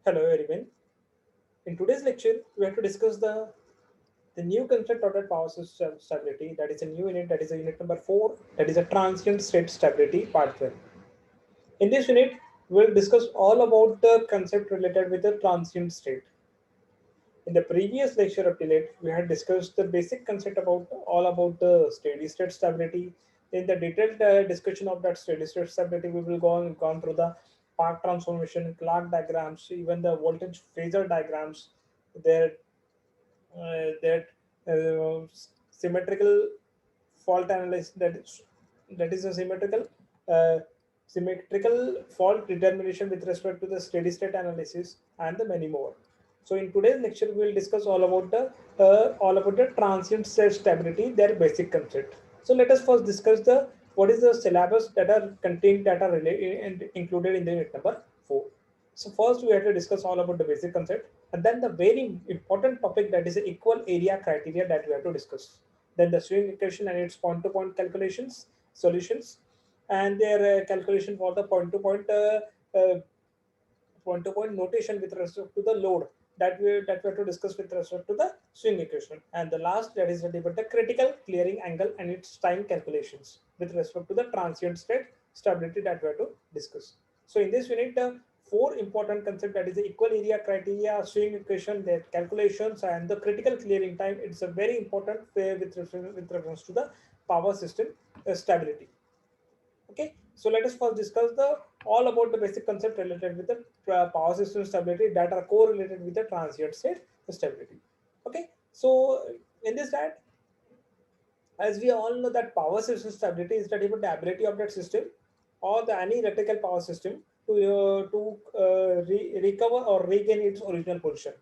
Hello everyone. In today's lecture, we have to discuss the new concept of the power system stability. That is a new unit. That is a unit number 4. That is a transient state stability part 1. In this unit, we'll discuss all about the concept related with the transient state. In the previous lecture up till it, we had discussed the basic concept about all about the steady state stability. In the detailed discussion of that steady state stability, we will gone through the Park transformation, Clark diagrams, even the voltage phasor diagrams, their that symmetrical fault analysis, that is a uh, symmetrical fault determination with respect to the steady state analysis and the many more. So in today's lecture we will discuss all about the transient state stability, their basic concept. So let us first discuss the what is the syllabus that are contained that are related and included in the unit number 4. So first we have to discuss all about the basic concept, and then the very important topic, that is the equal area criteria, that we have to discuss. Then the swing equation and its point-to-point calculations, solutions, and their calculation for the uh, point-to-point notation with respect to the load, that we have to discuss with respect to the swing equation. And the last, that is the critical clearing angle and its time calculations with respect to the transient state stability, that we have to discuss. So in this unit, the four important concepts, that is the equal area criteria, swing equation, their calculations, and the critical clearing time. It's a very important with reference to the power system stability. Okay, so let us first discuss the all about the basic concept related with the power system stability that are correlated with the transient state stability. Okay, so in this that, as we all know, that power system stability is the ability of that system or the any electrical power system to recover or regain its original position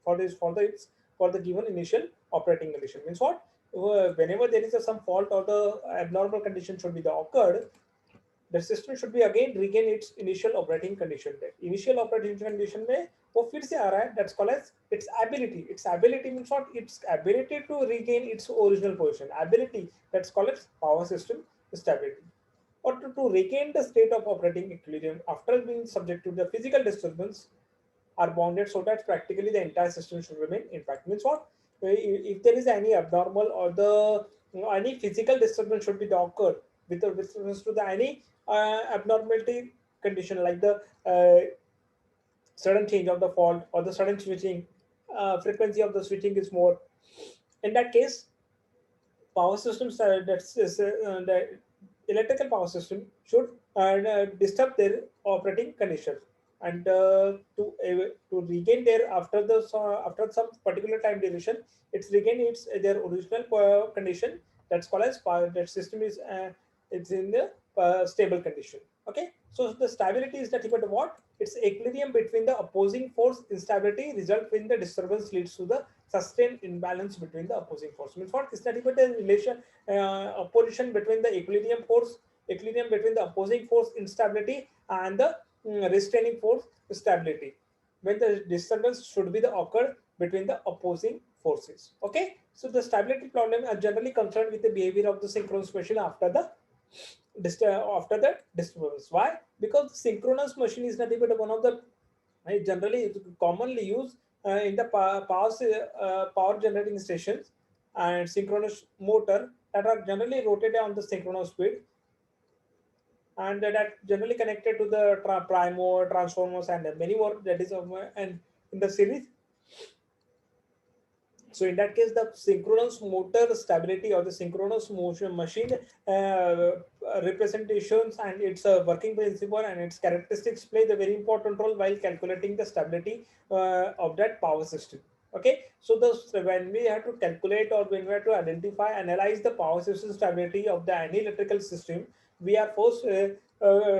for the given initial operating condition. Means what? Whenever there is some fault or the abnormal condition should be the occurred, the system should be again regain its initial operating condition पे. Initial operating condition में वो फिर से आ रहा है, that's called as its ability means what? Its ability to regain its original position, ability, that's called as power system stability, or to regain the state of operating equilibrium after being subject to the physical disturbance are bounded so that practically the entire system should remain intact. Means what? If there is any abnormal or the any physical disturbance should be the occurred with reference to the any abnormality condition, like the sudden change of the fault or the sudden switching frequency of the switching is more. In that case, power systems the electrical power system should disturb their operating condition, and to regain their after some particular time duration, it's regain its their original condition, that's called as power, that system is it's in the stable condition. Okay, so the stability is nothing but what? It's equilibrium between the opposing force. Instability result when the disturbance leads to the sustained imbalance between the opposing force. Means what? It's nothing but a relation opposition between the equilibrium between the opposing force instability and the restraining force stability, when the disturbance should be the occur between the opposing forces. Okay, so the stability problem are generally concerned with the behavior of the synchronous machine after the after the disturbance. Why? Because the synchronous machine is nothing but one of the generally commonly used in the power generating stations and synchronous motor that are generally rotated on the synchronous speed, and that generally connected to the primo transformers and many more, that is and in the series. So in that case, the synchronous motor stability or the synchronous motion machine representations and its working principle and its characteristics play the very important role while calculating the stability of that power system. Okay, so when we have to calculate or when we have to identify, analyze the power system stability of the any electrical system, we are first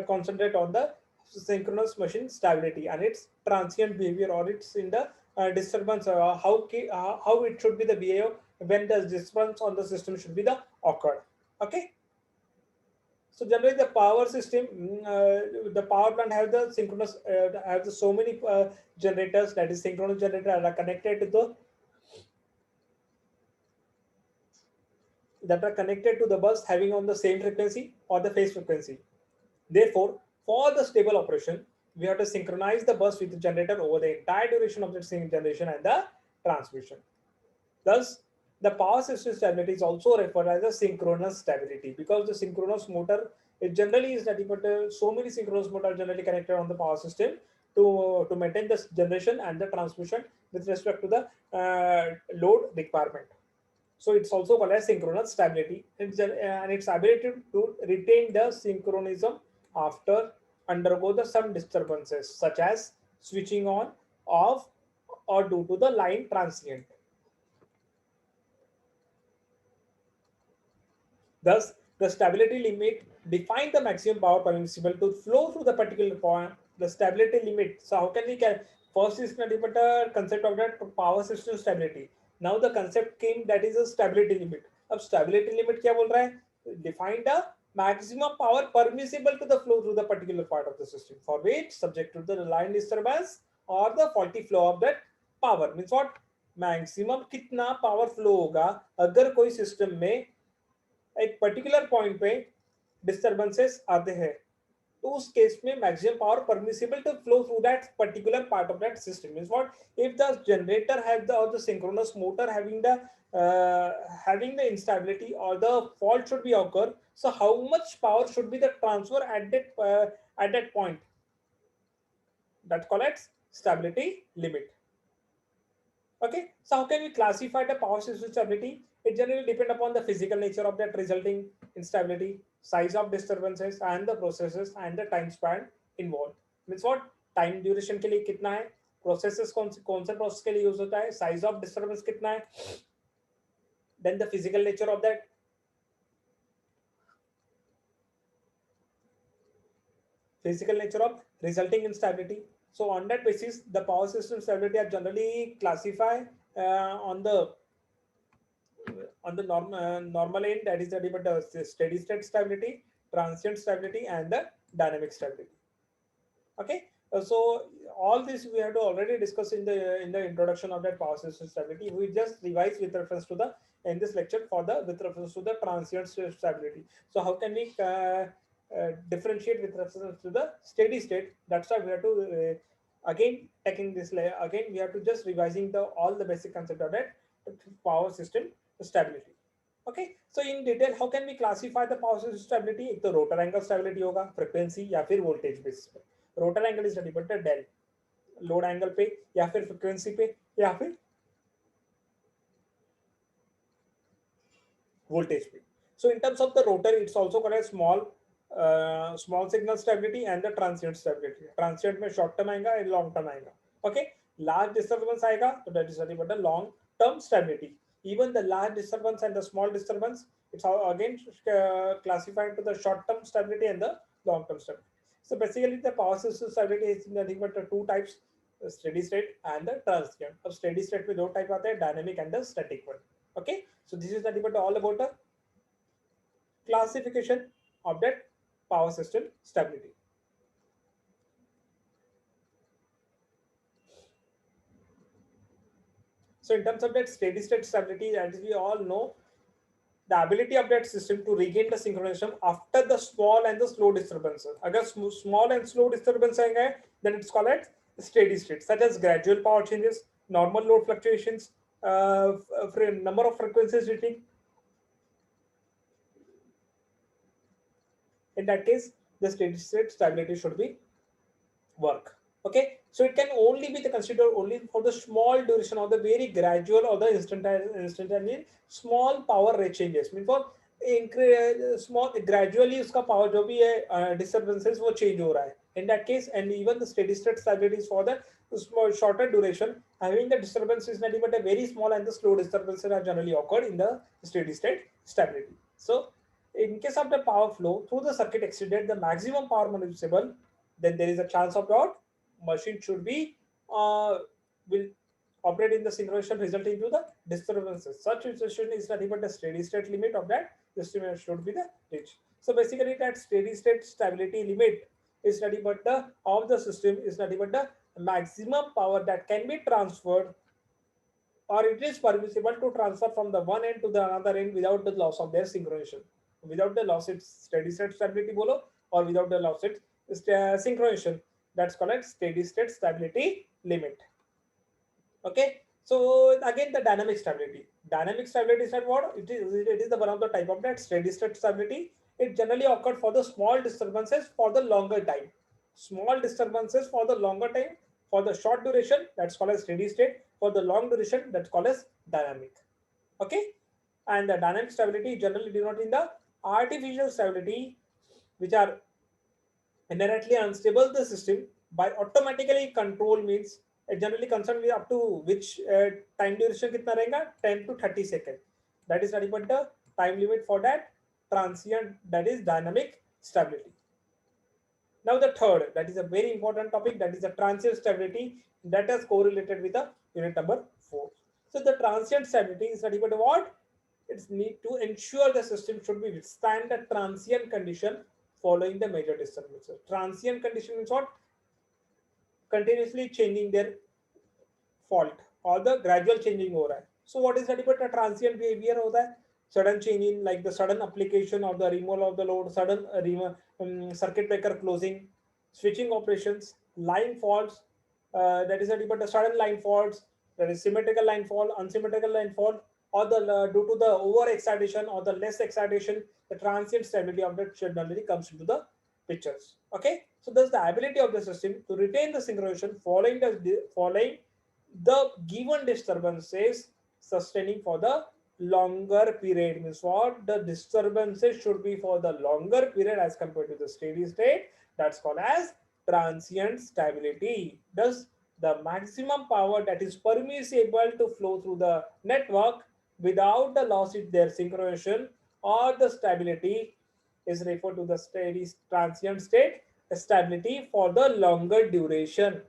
concentrate on the synchronous machine stability and its transient behavior, or it's in the disturbance, how it should be the behavior when the disturbance on the system should be the occurred. Okay, so generally the power system, the power plant have the synchronous have the so many generators, that is synchronous generator, are connected to the that are connected to the bus having on the same frequency or the phase frequency. Therefore, for the stable operation, we have to synchronize the bus with the generator over the entire duration of the generation and the transmission. Thus, the power system stability is also referred as a synchronous stability, because the synchronous motor, it generally is that, but so many synchronous motor are generally connected on the power system to maintain the generation and the transmission with respect to the load requirement. So it's also called as synchronous stability. And its ability to retain the synchronism after undergo the some disturbances such as switching on, off, or due to the line transient. Thus, the stability limit defines the maximum power permissible to flow through the particular point. The stability limit. So, how can we can first is nothing but a concept of that power system stability. Now, the concept came that is a stability limit. अब stability limit क्या बोल रहा है? Define the maximum power permissible to the flow through the particular part of the system for which subject to the line disturbance or the faulty flow of that power. Means what? Maximum कितना power flow होगा अगर कोई system में एक particular point पे disturbances आते हैं, तो उस केस में maximum power permissible to flow through that particular part of that system means what if the generator have the और the synchronous motor having the instability or the fault should be occur, so how much power should be the transfer at that point, that called as stability limit. Okay, so how can we classify the power system stability? It generally depends upon the physical nature of that resulting instability, size of disturbances, and the processes and the time span involved. Means what? Time duration के लिए कितना है? Processes कौन से process के लिए use होता है? Size of disturbance कितना है? Then the physical nature of that. Physical nature of resulting instability. So on that basis, the power system stability are generally classified on the normal end, that is the steady state stability, transient stability, and the dynamic stability. Okay, so all this we have to already discuss in the introduction of that power system stability. We just revise with reference to the in this lecture for the with reference to the transient stability. So how can we differentiate with reference to the steady state? That's why we have to again taking this layer again. We have to just revising the all the basic concept of that power system stability. Okay, so in detail, how can we classify the power system stability? एक तो rotor angle stability होगा, frequency या फिर voltage base पे. Rotor angle is nothing but del. Load angle पे या फिर frequency पे या फिर voltage पे. So in terms of the rotor, it's also called as small signal stability and the transient stability. Transient में short term आएगा, long term आएगा. Okay, large disturbance आएगा, तो that is nothing but the long term stability. Even the large disturbance and the small disturbance, it's again classified to the short term stability and the long term stability. So basically, the power system stability is nothing but the two types: steady state and the transient. अब steady state में दो type आते हैं, dynamic and the static one. Okay, so this is nothing but all about the classification of that power system stability. So in terms of that steady state stability, as we all know, the ability of that system to regain the synchronization after the small and the slow disturbances. Agar small and slow disturbance आएंगे, then it's called as steady state, such as gradual power changes, normal load fluctuations, number of frequencies reaching. In that case, the steady state stability should be work. Okay, so it can only be considered only for the small duration or the very gradual or the instantaneous small power rate changes. Means for small gradually उसका power जो भी है disturbances वो change हो रहा है. In that case, and even the steady state stability is for the small shorter duration, having the disturbance is nothing but a very small and the slow disturbances are generally occurred in the steady state stability. So in case of the power flow through the circuit exceeded the maximum power permissible, then there is a chance of what machine should be will operate in the synchronization resulting to the disturbances. Such situation is nothing but the steady state limit of that system should be the reach. So basically that steady state stability limit is nothing but the of the system is nothing but the maximum power that can be transferred, or it is permissible to transfer from the one end to the another end without the loss of their synchronization. Without the loss, it's steady state stability bolo, or without the loss, it's synchronization. That's called as steady state stability limit. Okay. So again, the dynamic stability. Dynamic stability is that what it is. It is the one of the type of that steady state stability. It generally occurs for the small disturbances for the longer time. Small disturbances for the longer time. For the short duration, that's called as steady state. For the long duration, that's called as dynamic. Okay. And the dynamic stability generally denoted in the artificial stability, which are inherently unstable the system by automatically control means generally concerned with up to which time duration kitna rahega 10 to 30 seconds. That is nothing but the time limit for that transient, that is dynamic stability. Now the third, that is a very important topic, that is the transient stability, that is correlated with the unit number 4. So the transient stability is nothing but what? It's need to ensure the system should be withstand the transient condition following the major disturbances. Transient condition means what? Continuously changing their fault or the gradual changing हो रहा है. So what is that about a transient behavior होता है? Sudden change in like the sudden application or the removal of the load, sudden circuit breaker closing, switching operations, line faults. That is that about the sudden line faults. That is symmetrical line fault, unsymmetrical line fault, or the due to the over excitation or the less excitation, the transient stability of that generally comes into the pictures. Okay, so that's the ability of the system to retain the synchronization following the given disturbances sustaining for the longer period. Means what? The disturbances should be for the longer period as compared to the steady state. That's called as transient stability. Thus, the maximum power that is permissible to flow through the network without the loss in their synchronization or the stability is referred to the steady transient state stability for the longer duration.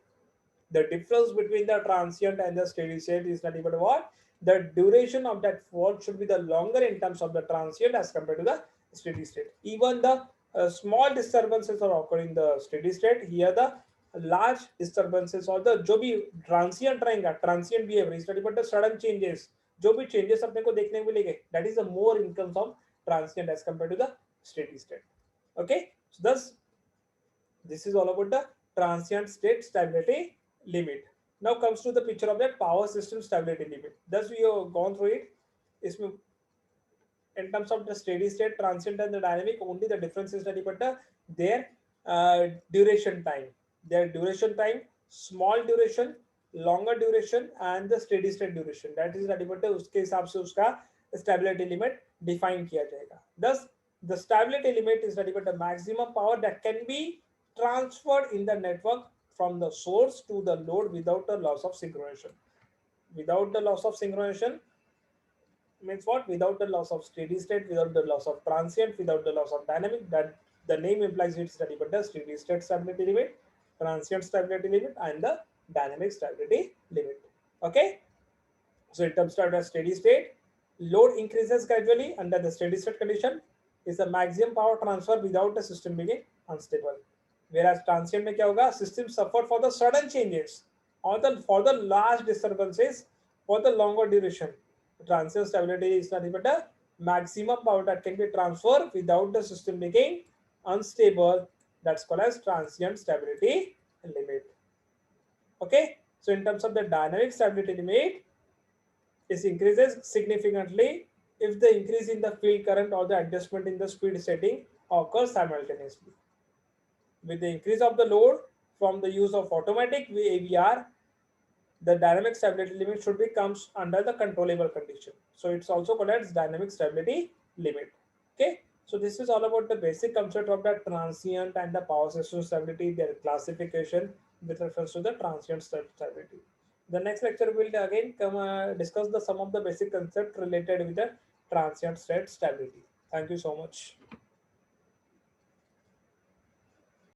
The difference between the transient and the steady state is nothing but what? The duration of that fault should be the longer in terms of the transient as compared to the steady state. Even the small disturbances are occurring in the steady state. Here the large disturbances or the जो भी transient रहेगा, transient behavior is nothing but the sudden changes. जो भी changes अपने को देखने को मिलेंगे, that is the more in terms of transient as compared to the steady state. Okay, so thus this is all about the transient state stability limit. Now comes to the picture of that power system stability limit. Thus we have gone through it. इसमें in terms of the steady state, transient and the dynamic, only the difference is that but their duration time. Their duration time, small duration, longer duration and the steady state duration. That is that but उसके हिसाब से उसका stability limit define किया जाएगा. Thus the stability limit is that but the maximum power that can be transferred in the network from the source to the load without the loss of synchronization. Without the loss of synchronization means what? Without the loss of steady state, without the loss of transient, without the loss of dynamic. That the name implies it's study, but the steady state stability limit, transient stability limit, and the dynamic stability limit. Okay. So in terms of the steady state, load increases gradually under the steady state condition is the maximum power transfer without the system being unstable. Whereas transient में क्या होगा? System suffer for the sudden changes or the for the large disturbances for the longer duration. Transient stability is nothing but a maximum power that can be transferred without the system being unstable. That's called as transient stability limit. Okay. So in terms of the dynamic stability limit, it increases significantly if the increase in the field current or the adjustment in the speed setting occurs simultaneously. With the increase of the load from the use of automatic AVR, the dynamic stability limit should be comes under the controllable condition. So it's also called as dynamic stability limit. Okay. So this is all about the basic concept of the transient and the power system stability, their classification with reference to the transient stability. The next lecture will again discuss the some of the basic concept related with the transient state stability. Thank you so much.